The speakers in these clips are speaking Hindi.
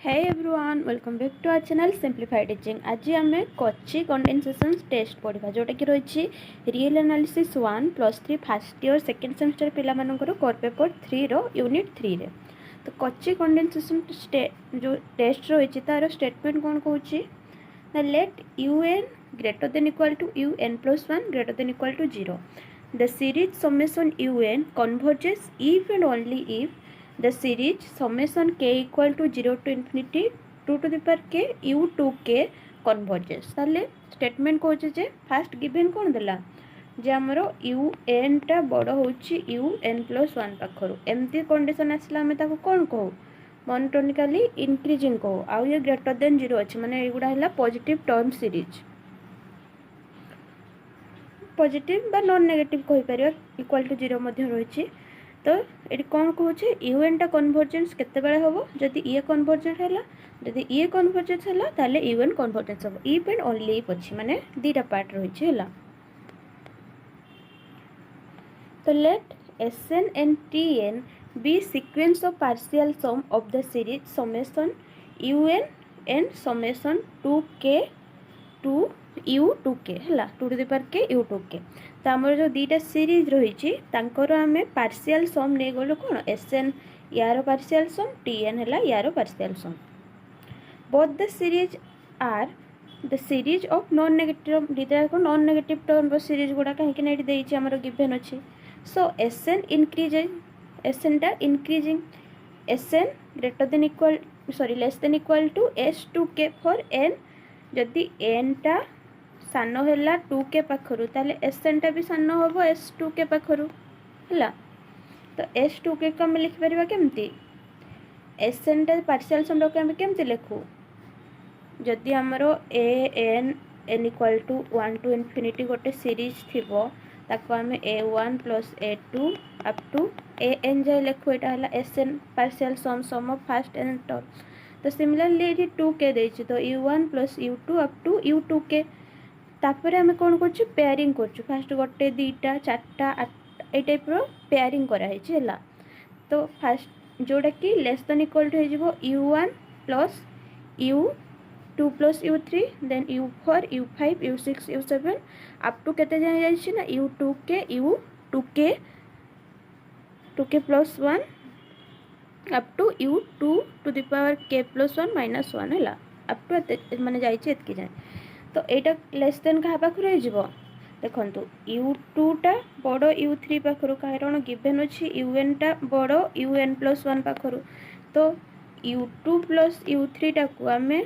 Hey everyone, welcome back to our channel Simplified Teaching. आज आम Cauchy Condensation टेस्ट पढ़ा जोटा कि रही real analysis 1 +3 first year second semester पिलामानकर कोर पेपर 3 रो यूनिट 3 रे तो Cauchy Condensation जो टेस्ट रही तार स्टेटमेंट कौन कहूँ let un greater than equal to un+1 greater than equal to 0 the series summation un converges if and only if the series summation k equal to 0 to infinity 2 to the power k u2k converges ताले स्टेटमेंट कहूँ जे फास्ट गिवन कौन देला जे आमर un टा बड़ होची un+1 पाखरु एमती कंडीशन आसला आमे ताको कोन कहू मोनोटोनिकली इंक्रीजिंग कहू आउ ये ग्रेटर देन 0 अछि माने एगुडा हला पॉजिटिव टर्म सीरीज पॉजिटिव बा नॉन नेगेटिव कहि परियो इक्वल टू 0 मध्ये रहिछि तो ये कौन कहूँ यूएन टा कन्वर्जेंस केते बेले होबो जदि ये कन्वर्जेंस हैला जदि ये कन्वर्जेंस हैला ताले यूएन कन्वर्जेंस होबो इफ एंड ओनली इफ अछि माने दीटा पार्ट रहिछि हैला तो late Sn and Tn be sequence of partial sum of the series summation un and summation 2k to u2k हैला 2 to the power k u2k तो आमर जो दीटा सीरीज रही आमे पार्शियल सम नहीं गलु कौन Sn यार पार्शियल सम Tn है यार partial sum both the series are the series of non negative data को नॉन नेगेटिव टर्म सीरीज गुड़ा कहीं देइछि आमर गिवन अछि सो Sn इंक्रीजिंग Sn टा increasing Sn greater than equal sorry less than equal to s2k for n जदि n टा सान है 2k पाखरु ताले Sn टा भी सान हम s2k पाखरु है तो s2k को आम लिखिपर केमती Sn टा पार्शियल सम को आम केमती लिखु जदि आमर an n equal to 1 to infinity गोटे सीरीज थिबो ताको आम a1 + a2 up to an जाए लिखु एटा हला Sn partial sum of first n term तो सिमिलरली ये 2k देछि तो u1 + u2 up to u2k तापर आम कौन कर पेयरिंग कर फास्ट गोटे दुईटा चार्टा ये टाइप पेयरिंग कराई तो फास्ट जोटा कि लेस देन इक्वल टू हो u1 + u2 + u3 then u4 u5 u6 u7 up to केते जाए जाइछि ना u2k u2k 2k + 1 up to u2 to the power k + 1 - 1 है अप टू माने जाइछि एतकी जाए तो एटा लेस देन कहा पाखु रही जीवो देखंतु u2 टा बड़ो u3 पाखरु कारण गिवन अछि un टा बड़ो un+1 पाखरु तो u2 + u3 टा को आमे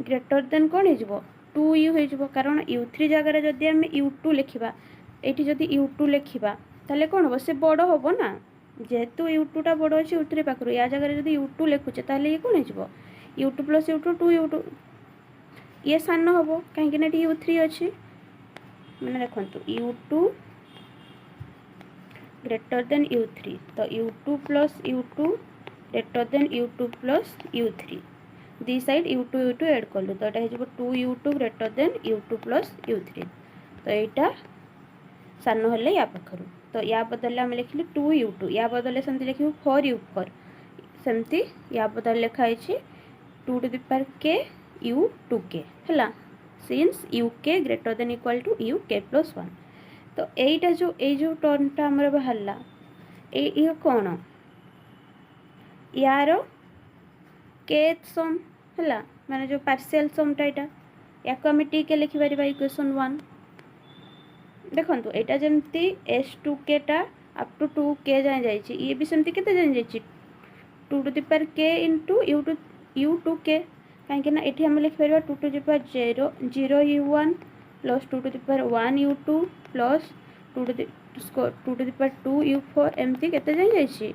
ग्रेटर देन कोन हे जीवो 2u हे जीवो कारण u3 जगह रे जदी आमे u2 लिखिबा एठी जदी u2 लिखिबा ताले कोन हो से बड़ो होबो ना जेतु u2 टा बड़ो अछि u3 पाखरु या जगह रे जदी u2 लिखुचे ताले ये कोन हे जीवो u2 + u2 2u2 ये सान हम कहीं u3 अच्छी मैंने देखो u2 ग्रेटर देन u3 तो u2 + u2 greater than u2 + u3 दी साइड u2 ऐड कलु तो यहाँ 2u2 greater than u2 + u3 तो यहाँ सान हेल्ले या पाखर तो या बदले आम लिखिली 2u2 या बदले सेमती लिखिबू 4u4 सेमती या बदले लिखाई 2 to the power k u2k है since uk greater than equal to uk + 1 तो एटा जो टर्मटा आमर बाहरला ये कौन यार kth सम है माने जो पार्शियल समटा यहाँ या आम टी के लिखिपर इक्वेशन 1 देखो यहाँ जमती s2k टा अप टू 2k जाए जाइए ये भी सेमती केते जाए जाइए 2 to the power k * u2k कहीं ये आम लिखिपर 2 to the power 0 u1 + 2 to the power 1 u2 + 2 to the power 2 u4 एमती केते जाए जाइए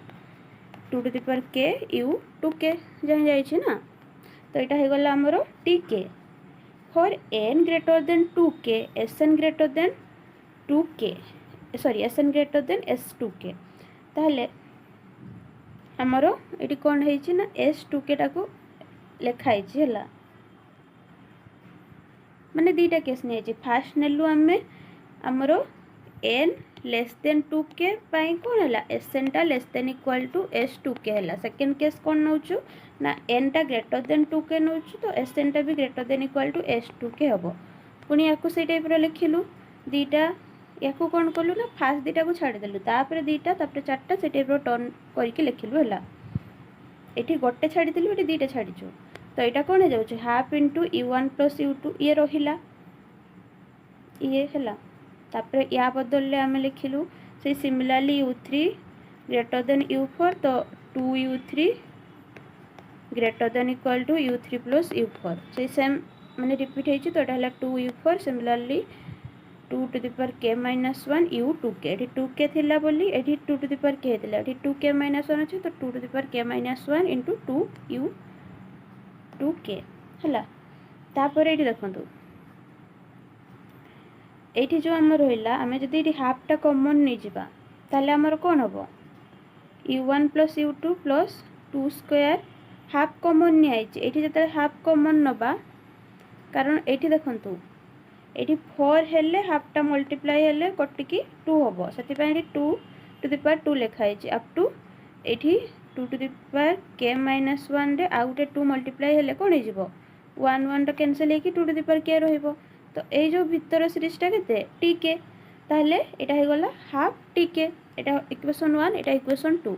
2 to the power k u2k जाए जाइए ना तो यहाँ हो गला आमर tk for n greater than 2k Sn greater then 2k sorry Sn greater then s2k ताहले आमर ये कौन है ना s2k टाको लिखाई है माने दीटा केस नहीं फास्ट नेलु आमे आमर n लेस देन 2k कौन है एसएन टा less than equal to s2k है। सेकेंड केस कौन नौ ना n टा ग्रेटर देन 2k नौ तो एसएन टा भी greater than equal to s2k हम पुणी या टाइप लिखिलु दीटा या कौन कलु ना फास्ट दीटा को छाड़देलु तापर दीटा तापर चार्टा से टाइप टर्न करके लिखिलु है ये गोटे छाड़देलु ये दीटा छाड़ीचु तो यहाँ कौन हो जाए half into u1 plus u2 ये रहा ये है तापर या बदल आम लिखिलु से similarly u3 greater than u4 तो 2u3 greater than equal to u3 plus u4 से सेम माने रिपीट होइछि तो एटा 2u4 similarly 2 to the power k - 1 u2k एठी 2k थिला बोली एठी 2 टू द पावर k थिला एठी 2k - 1 अछि तो 2 to the power k - 1 into 2u2k हला तापर एठी देखंतु एठी जो हमर होइला हमें जदी एठी हाफ टा कॉमन नै जिबा ताले हमर कोन हबो u1 + u2 + 2 square half common नै आइछि एठी जते हाफ कॉमन नबा कारण एठी देखंतु एठी 4 हेले हाफ टा मल्टीप्लाई हेले कटिकी 2 हबो सेति पय एठी 2 टू द पावर 2 लिखा आइछि अप टू एठी 2 टू द पावर k - 1 रे आउटे 2 मल्टीप्लाई हेले कोन हे जिवो 1 1 टा कैंसिल हे कि 2 टू द पावर k रहइबो तो ए जो भीतर सीरीज टा केते tk ताहले एटा हे गला half tk Etah equation 1 Etah equation 2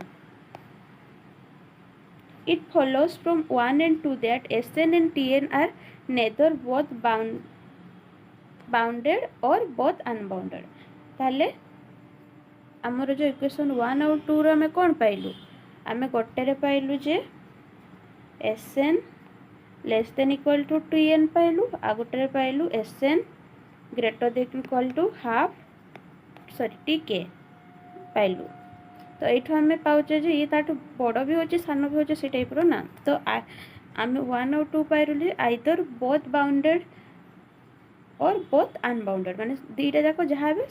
it follows from 1 and 2 that Sn and Tn are neither both bounded or both unbounded ताहले हमर जो इक्वेशन 1 और 2 रो हमें कोन पाइलु हमें गोटे रे पाइलु जे Sn less than equal to Tn पाइलु आ गोटे रे पाइलु Sn greater than equal to half tk पाइलु तो ये आम पाचे ये ताठू बड़ भी होचे सान भी होचे से टाइप रो ना तो आम 1 और 2 पाइलु आइदर बोथ बाउंडेड और बोथ अनबाउंडेड माने दीटा जाक जहाँ भी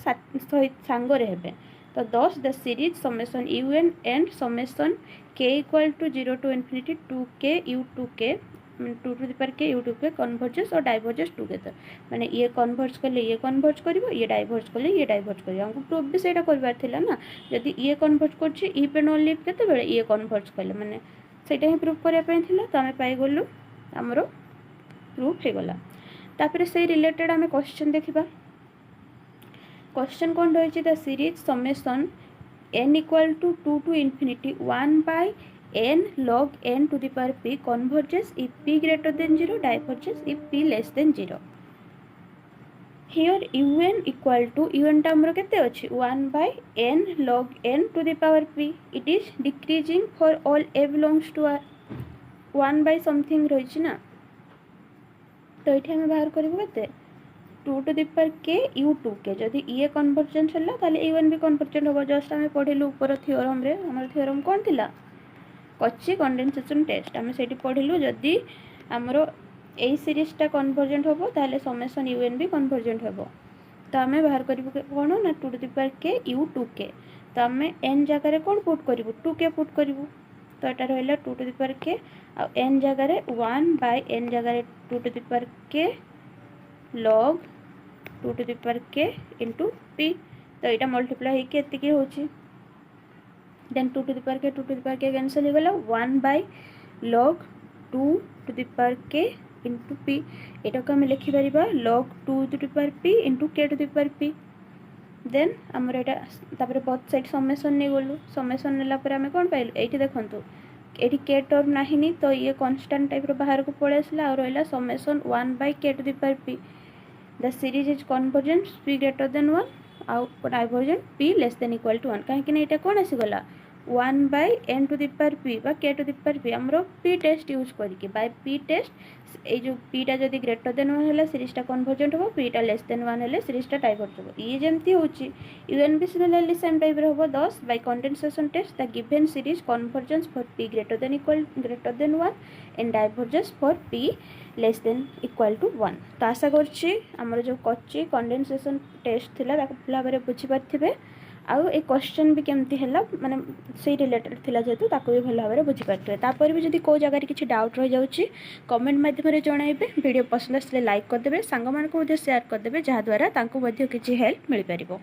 सांगरे हेबे तो 10 the series summation un and summation k equal to 0 to infinity 2k u2k 2 to the power k u2k converges और डाइवर्जेस टुगेदर माने ये कन्वर्ज कले ये कन्वर्ज करिवो ये डाइवर्ज कले ये डाइवर्ज करिवो हमको प्रूफ भी सेटा करबार थिला ना यदि ये कन्वर्ज करछि ई पे नो लिव केते बेले ये कन्वर्ज कले माने सेटा ही प्रूफ करिया पय थिला तो हमें पाई गलु हमरो प्रूफ हे गला तापर से रिलेटेड हमें क्वेश्चन देखिबा क्वेश्चन कोन रहछि the series summation n equal to 2 to infinity 1 by n log n to the power p converges if p greater than 0 diverges if p less than 0 here un equal to un टा हमरो केते अछि 1 by n log n to the power p it is decreasing for all a belongs to r 1 by something रहिछि ना तो एठी हम बाहर करबो केते 2 to the power k u2k जदि ये कन्वर्जेंस हला ताले un भी कन्वर्जेंट होबो जस्ट हम पढिलु ऊपर थ्योरम रे हमर थ्योरम कोन थिला कॉची कंडेंसेशन टेस्ट आम से पढ़िलु जदि आमर ए सीरीज टा कन्वर्जेंट होबो ताले समेशन un भी कन्वर्जेंट होबो तो आम बाहर करिबु कोन ना 2 to the power k u2k तो आम n जगह रे कोन पुट करिवु 2k पुट करिवु तो एटा रहला 2 टू द पावर k आ n जगह रे 1 बाय n जगह रे 2 to the power k log 2 to the power k into p तो एटा मल्टीप्लाई हे के एतिकी होची then 2 to the power k 2 to the power k cancel हो गला 1 by log 2 to the power k into p एटा को हम लिखि परिबा log 2 to the power p into k to the power p then हमर एटा तापर बोथ साइड समेशन नै गलु समेशन नेला पर हम कोन पाइलु एठी देखंतु एठी k टर्म नाहिनी तो ये कांस्टेंट टाइप रो बाहर को पळे आसला और रहला summation 1 by k to the power p the series is convergent p greater than 1 आउ divergent p less than equal to 1 काहे कि एटा कोन आसी गला 1 by n to the power p बा k to the power p हमरो p टेस्ट यूज करके बाय p टेस्ट ए जो p टा जदी ग्रेटर देन 1 हला सीरीज टा कन्वर्जेंट हो p टा लेस देन 1 हले सीरीज टा डाइवर्ज हो ये जेमती होची un भी सिमिलरली सेम टाइप रे हो 10 by condensation test the given series convergence for p greater than 1 and divergence for p less than equal to 1 तो आशा करछि हमर जो कच्ची कंडेंसेशन टेस्ट थिला ताको भला बारे बुझी पाथिबे आउ ए क्वेश्चन भी केमती हैला माने से रिलेटेड थिला जेतु ताको भी भला बारे बुझी पाथिबे तापर भी जदी को जगह रे किछि डाउट रह जाउछि कमेंट माध्यम रे जणाइबे वीडियो पसंद आसले लाइक कर देबे सांग मान को मध्ये शेयर कर देबे जहा द्वारा तांको मध्ये किछि हेल्प मिल परिबो।